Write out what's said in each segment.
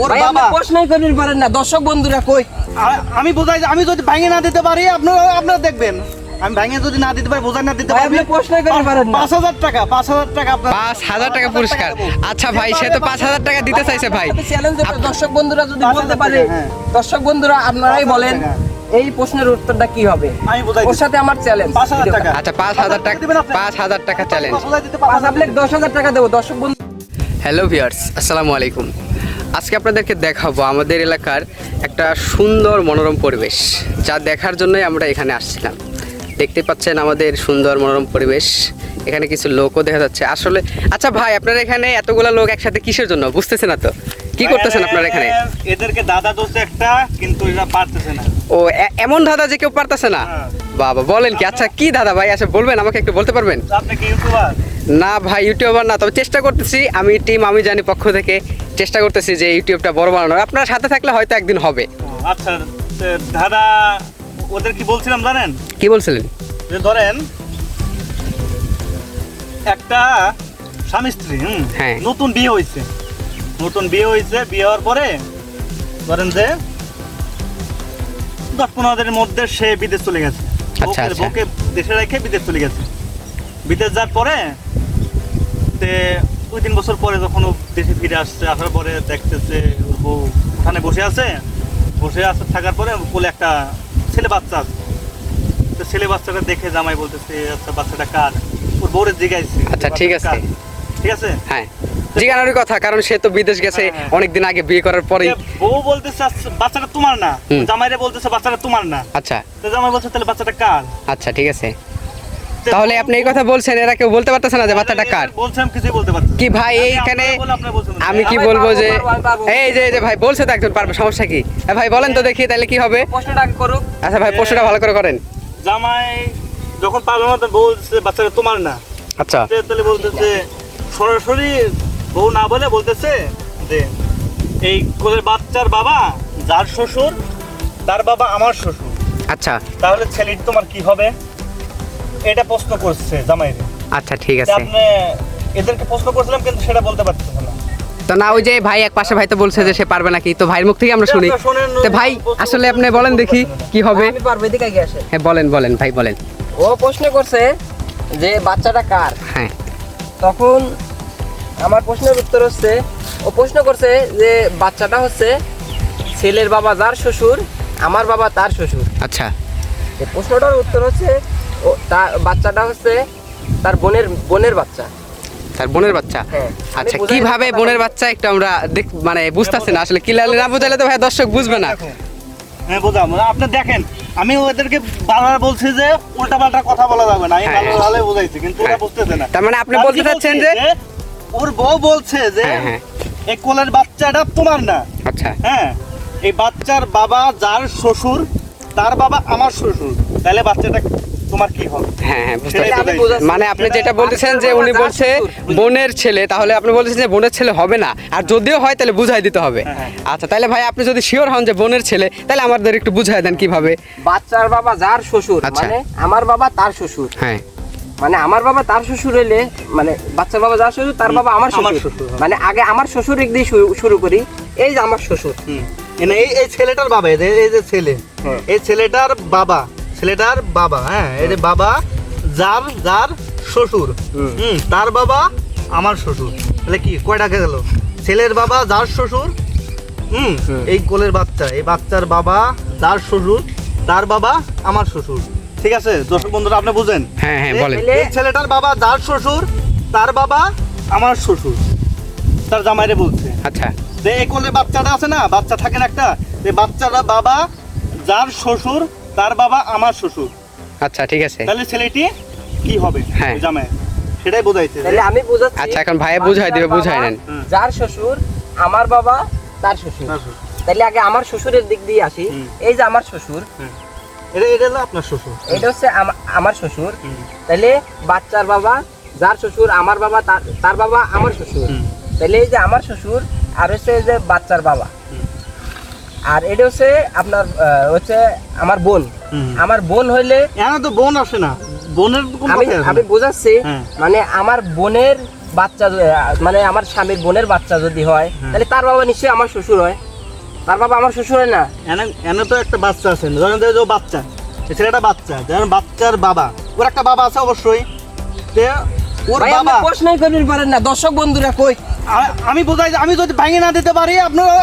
ওর বাবা প্রশ্নই করতে পারেন না। দর্শক বন্ধুরা কই, আমি বোঝাই, আমি যদি ভাঙে না দিতে পারি আপনারা দেখবেন, আমি ভাঙে যদি না দিতে পারি, বোঝাই না দিতে পারি, প্রশ্নই করতে পারেন না। 5,000 টাকা, 5,000 টাকা আপনার, 5,000 টাকা পুরস্কার। আচ্ছা ভাই, সে তো 5,000 টাকা দিতে চাইছে ভাই। চ্যালেঞ্জ দর্শক বন্ধুরা যদি বলতে পারে, হ্যাঁ। দর্শক বন্ধুরা আপনারাই বলেন এই প্রশ্নের উত্তরটা কি হবে। আমি বোঝাই ওর সাথে আমার চ্যালেঞ্জ 5,000 টাকা। আচ্ছা 5,000 টাকা, 5,000 টাকা চ্যালেঞ্জ। 10,000 টাকা দেবো দর্শক বন্ধু। হ্যালো ভিউয়ার্স, আসসালামু আলাইকুম। আজকে আপনাদেরকে দেখাবো আমাদের এলাকার একটা সুন্দর মনোরম পরিবেশ, যা দেখার জন্যই আমরা এখানে আসছিলাম। দেখতে পাচ্ছেন আমাদের সুন্দর মনোরম পরিবেশ, এখানে কিছু লোকও দেখা যাচ্ছে আসলে। আচ্ছা ভাই, আপনারা এখানে এতগুলা লোক একসাথে কিসের জন্য বুঝতেছে না তো? কি করতেছেন আপনারা এখানে? এদেরকে দাদা দোষ একটা, কিন্তু এরা পারতেছে না। ও এমন দাদা যে কেউ পারতেছে না? হ্যাঁ। বাবা বলেন কি? আচ্ছা কি দাদা ভাই, আচ্ছা বলবেন, আমাকে একটু বলতে পারবেন? আপনি কি ইউটিউবার? না ভাই, ইউটিউবার না, তবে চেষ্টা করতেছি। আমি টিম আমি জানি পক্ষ থেকে চেষ্টা করতেছি যে ইউটিউবটা বড় বানানোর। আপনার সাথে থাকলে হয়তো একদিন হবে। আচ্ছা দাদা, ওদের কি বলছিলাম জানেন? কি বলছিলেন? যে ধরেন একটা স্বামী স্ত্রী, হ্যাঁ। নতুন বিয়ে হয়েছে, বিয়ে হওয়ার পরে ধরেন যে 10-15 দিনের মধ্যে সে বিদেশ চলে গেছে। আচ্ছা, আচ্ছা। বউকে দেশে রেখে বিদেশ চলে গেছে। বিদেশ যাওয়ার পরে 2-3 বছর পরে যখন ও দেশে ফিরে আসছে, আসার পরে দেখতেছে ওর বউ ওখানে বসে আছে থাকার পরে কোলে একটা ছেলে বাচ্চা আছে। তো ছেলে বাচ্চাটা দেখে জামাই বলতেছে, আচ্ছা বাচ্চাটা কার? ওর বউরে জিজ্ঞাসা। আচ্ছা, ঠিক আছে। ঠিক আছে, হ্যাঁ, জিজ্ঞানোর কথা, কারণ সে তো বিদেশ গেছে হ্যাঁ। অনেকদিন আগে, বিয়ে করার পরেই। বউ বলতেছে আচ্ছা, বাচ্চাটা তোমার না। জামাইরে বলতেছে বাচ্চাটা তোমার না। আচ্ছা তো জামাই বলছে তাহলে বাচ্চাটা কার? আচ্ছা, ঠিক আছে। তাহলে আপনি এই কথা বলছেন, এরা কেউ বলতে পারতেছে না যে বাচ্চাটা কার? বলছিলাম, কিছুই বলতে পারছি না। কি ভাই এইখানে আমি কি বলবো যে এই যে ভাই বলছে তো একজন পারবে, সমস্যা কি? ভাই বলেন তো দেখি তাহলে কি হবে। প্রশ্নটা আগে করুক। আচ্ছা ভাই, প্রশ্নটা ভালো করে করেন। জামাই যখন পারবে না, তখন বলছে বাচ্চাটা তোমার না। আচ্ছা তাহলে বলতেছে সরাসরি, বউ না বলে বলতেছে যে এই কোলের বাচ্চার বাবা যার শ্বশুর, তার বাবা আমার শ্বশুর। আচ্ছা তাহলে ছেলেটি তোমার কি হবে? এটা প্রশ্ন করছে জামাইরে। আচ্ছা, ঠিক তা আছে। আপনি এদেরকে প্রশ্ন করছিলাম, কিন্তু সেটা বলতে পারতেছে না। তো না, ওই যে ভাই এক পাশে ভাই তো বলছে যে সে পারবে নাকি, তো ভাইয়ের মুখ থেকে আমরা শুনি। আপনারা শোনেন, তো ভাই আসলে আপনি বলেন দেখি কি হবে। আমি পারবো, এদিকে আগে আসে। হ্যাঁ বলেন ভাই বলেন। ও প্রশ্ন করছে যে বাচ্চাটা কার। হ্যাঁ তখন আমার প্রশ্নের উত্তর হচ্ছে, ও প্রশ্ন করছে যে বাচ্চাটা হচ্ছে ছেলের বাবা যার শ্বশুর, আমার বাবা তার শ্বশুর। আচ্ছা এই প্রশ্নটার উত্তর হচ্ছে বাচ্চাটা হচ্ছে তার বোনের বাচ্চা। তার বোনের বাচ্চা। হ্যাঁ। আচ্ছা, আমি বোঝাই কিভাবে না, বোনের বাচ্চা একটু আমরা মানে বুঝতেছি না আসলে। কিলালে না বোঝালে তো ভাই দর্শক বুঝবে না। হ্যাঁ বোঝাম, আপনি দেখেন আমি ওদেরকে বারবার বলছি যে উল্টাপাল্টা কথা বলা যাবে না। আমি হ্যাঁ। ভালো বলছি, কিন্তু ওরা বুঝতেছে না। তার মানে আপনি আমি বলতে কি চাচ্ছেন বলছি? যে ওর বউ বলছে যে হ্যাঁ, হ্যাঁ। এই কোলের বাচ্চাটা তোমার না। আচ্ছা হ্যাঁ, এই বাচ্চার বাবা যার শ্বশুর, তার বাবা আমার শ্বশুর, তাহলে বাচ্চাটা তোমার কি হবে? হ্যাঁ বুঝতে সেটাই পারছি। বোঝাইছি। মানে আপনি যেটা বলতেছেন যে উনি বলছে বোনের ছেলে, তাহলে আপনি বলতেছেন যে বোনের ছেলে হবে না, আর যদিও হয় তাহলে বুঝাই দিতে হবে। হ্যাঁ। আচ্ছা তাহলে ভাই আপনি যদি শিওর হন যে বোনের ছেলে, তাহলে আমাদের একটু বুঝাই দেন কিভাবে। বাচ্চার বাবা যার শ্বশুর, আচ্ছা। মানে আমার বাবা তার শ্বশুর। হ্যাঁ মানে আমার বাবা তার শ্বশুর হইলে, মানে বাচ্চার বাবা যার শ্বশুর, তার বাবা আমার আমার শ্বশুর। শ্বশুর, হ্যাঁ। মানে আগে আমার শ্বশুর দিয়ে শুরু করি। এই যে আমার শ্বশুর, এই ছেলেটার বাবা, এই যে ছেলে, হ্যাঁ। এই ছেলেটার বাবা, হ্যাঁ, এই যে বাবা যার শ্বশুর, তার বাবা আমার শ্বশুর। তাহলে কি কয়টা গেল? ছেলের বাবা যার শ্বশুর, এই কোলের বাচ্চা, এই বাচ্চার বাবা যার শ্বশুর, তার বাবা আমার শ্বশুর। ঠিক আছে দর্শক বন্ধুরা, আপনি বুঝেন? হ্যাঁ হ্যাঁ বলেন। এই ছেলেটার বাবা যার শ্বশুর, তার বাবা আমার শ্বশুর, তার জামাইরে বলছে আচ্ছা যে এই কোলে বাচ্চাটা আছে না, বাচ্চা থাকে না একটা, এই বাচ্চাটা বাবা যার শ্বশুর, তার বাবা আমার শ্বশুর। আচ্ছা ঠিক আছে। তাহলে ছেলেটি কি হবে? হ্যাঁ। জামাই সেটাই বোঝাইছে। তাহলে আমি বুঝাচ্ছি। আচ্ছা, এখন ভাইয়া বুঝাই দিবে, বুঝাই নেন। যার শ্বশুর, আমার বাবা তার শ্বশুর। তাহলে আগে আমার শ্বশুরের দিক দিয়ে আসি। এই যে আমার শ্বশুর, এটা হলো আপনার শ্বশুর, এটা হচ্ছে আমার শ্বশুর। তাহলে বাচ্চার বাবা যার শ্বশুর, আমার বাবা তার বাবা আমার শ্বশুর। তাহলে এই যে আমার শ্বশুর, আর হচ্ছে এই যে বাচ্চার বাবা, আর এটা হচ্ছে আপনার হচ্ছে আমার বোন। আমার বোন হইলে এখানে তো বোন আসে না, বোনের কোনো আমি কথাই আসে না। আমি বোঝাচ্ছি, হ্যাঁ। মানে আমার বোনের বাচ্চা মানে আমার স্বামীর বোনের বাচ্চা যদি হয়, তাহলে তার বাবা নিশ্চয়ই আমার শ্বশুর হয়। তার বাবা আমার শ্বশুর হয় না? এনে তো একটা বাচ্চা আছে, ধরেন যে ও বাচ্চা, এই ছেলেটা বাচ্চা, ধরেন বাচ্চার বাবা, ওর একটা বাবা আছে অবশ্যই। তে ওর ভাই আপনি বাবা, প্রশ্নই করতে পারেন না। দর্শক বন্ধুরা কই, আমি বোঝাই, আমি যদি ভাঙে না দিতে পারি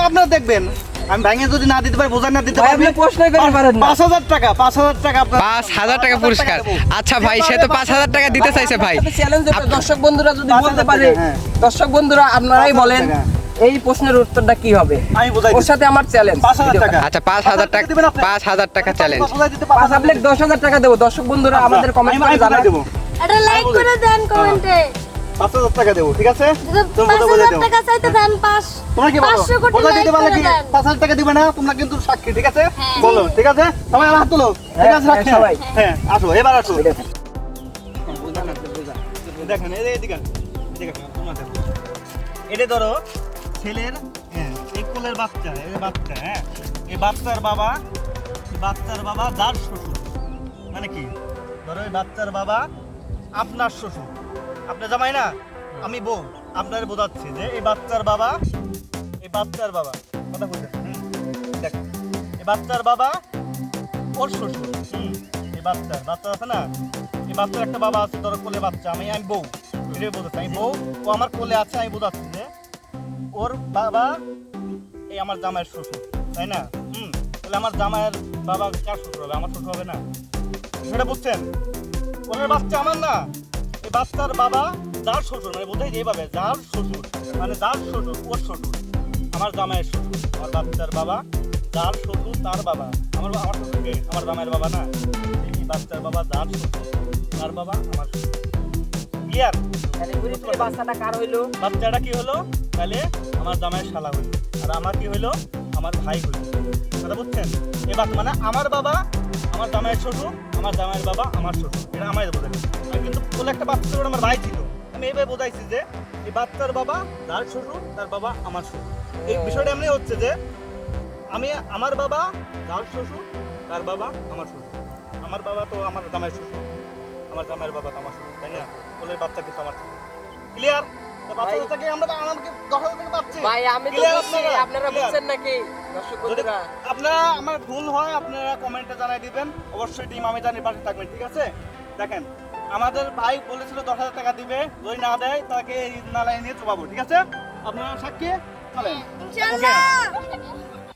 আপনারা দেখবেন, আমি ভাঙে যদি না দিতে পারি, বোঝাই না দিতে ভাই পারি, আপনি প্রশ্নই করতে পারেন না। 5,000 টাকা, 5,000 টাকা আপনার, 5,000 টাকা পুরস্কার। আচ্ছা ভাই, সে তো 5,000 টাকা দিতে চাইছে ভাই। চ্যালেঞ্জ দর্শক বন্ধুরা যদি 5,000 বলতে পারে, হ্যাঁ। দর্শক বন্ধুরা আপনারাই 5,000 বলেন টাকা। এই প্রশ্নের উত্তরটা কি হবে। আমি বোঝাই ওর সাথে আমার চ্যালেঞ্জ। 5,000 টাকা। আচ্ছা 5,000 টাকা, দিবেন আপনি? 5,000 টাকা চ্যালেঞ্জ। বোঝাই দিতে পাঁচ আপনি 10,000 টাকা দেবো। দর্শক বন্ধুরা আমাদের কমেন্ট করে জানান। দেবো, এটা লাইক করে দেন কমেন্টে। 5,000 টাকা দেবো, ঠিক আছে? যদি তুমি বোঝাই 5,000 দেবো। টাকা চাইতে দেন, তোমরা কি বলো? 500 কোটি বোঝাই দিতে লাইক পারলে করে কি দেন। 5,000 টাকা দিবে না? তোমরা কিন্তু সাক্ষী, ঠিক আছে? হ্যাঁ। বলো, ঠিক আছে? সবাই আমার হাত তোলো, ঠিক আছে? হ্যাঁ, সবাই। হ্যাঁ, আসো, এবার আসো। এটা দেখেন, এদিকে আসো, এদিকে আসো, তোমরা দেখো। এটা ধরো ছেলের, হ্যাঁ, এই কোলের বাচ্চা, এই যে বাচ্চা, হ্যাঁ, এই বাচ্চার বাবা যার শ্বশুর, মানে কি, ধরো এই বাচ্চার বাবা আপনার শ্বশুর, আপনার জামাই না, আমি বউ, আপনার বোঝাচ্ছি যে এই বাচ্চার বাবা কথা বলতে, দেখো, এই বাচ্চার বাবা ওর শ্বশুর, এই বাচ্চা আছে না, এই বাচ্চার একটা বাবা আছে, ধরো কোলে বাচ্চা, আমি বউ, এটাই বোঝাচ্ছি, আমি বউ, ও আমার কোলে আছে, আমি বোঝাচ্ছি যে ওর বাবা এই আমার জামাইয়ের শ্বশুর, তাই না? তাহলে আমার জামাইয়ের বাবা কার শ্বশুর হবে? আমার শ্বশুর হবে না? সেটা বুঝছেন? কোলের বাচ্চা আমার না, এই বাচ্চার বাবা যার শ্বশুর, মানে বোঝাই যে এইভাবে, যার শ্বশুর, মানে যার শ্বশুর ওর শ্বশুর, আমার জামাইয়ের শ্বশুর, আমার বাচ্চার বাবা যার শ্বশুর তার বাবা, আমার শ্বশুরকে আমার জামাইয়ের বাবা না, এই বাচ্চার বাবা যার শ্বশুর তার বাবা আমার শ্বশুর। ক্লিয়ার? তাহলে ঘুরে ফিরে বাচ্চাটা কার হইলো? বাচ্চাটা কি হলো? তাহলে আমার জামাইয়ের শালা হইলো, আর আমার কি হইলো? আমার ভাই হইলো। কথা বুঝছেন? এবার মানে আমার বাবা আমার জামাইয়ের শ্বশুর, আমার জামাইয়ের বাবা আমার শ্বশুর, এটা আমায় বোঝাই। আমি কিন্তু বলে একটা বাচ্চা ছিল, আমার ভাই ছিল, আমি এইভাবে বোঝাইছি যে এই বাচ্চার বাবা যার শ্বশুর তার বাবা আমার শ্বশুর। এই বিষয়টা এমনি হচ্ছে যে আমি আমার বাবা যার শ্বশুর তার বাবা আমার শ্বশুর, আমার বাবা তো আমার জামাইয়ের শ্বশুর, আমার জামাইয়ের বাবা তো আমার শ্বশুর, তাই না? বলে বাচ্চা কিন্তু আমার শ্বশুর। ক্লিয়ার? বাচ্চাটাকে আমরা আমাকে 10,000 টাকা পাচ্ছি। ভাই আমি তো Clear বুঝছি, আপনারা Clear? বুঝছেন নাকি দর্শক যদি বন্ধুরা? আপনারা আমার ভুল হয় আপনারা কমেন্টে জানাই দিবেন, অবশ্যই টিম আমিদানির পাশে থাকবেন, ঠিক আছে? দেখেন, আমাদের ভাই বলেছিল 10,000 টাকা দিবে, যদি না দেয় তাকে এই নালায় নিয়ে চুপাবো, ঠিক আছে? আপনারা সাক্ষী চলেন। ইনশাআল্লাহ।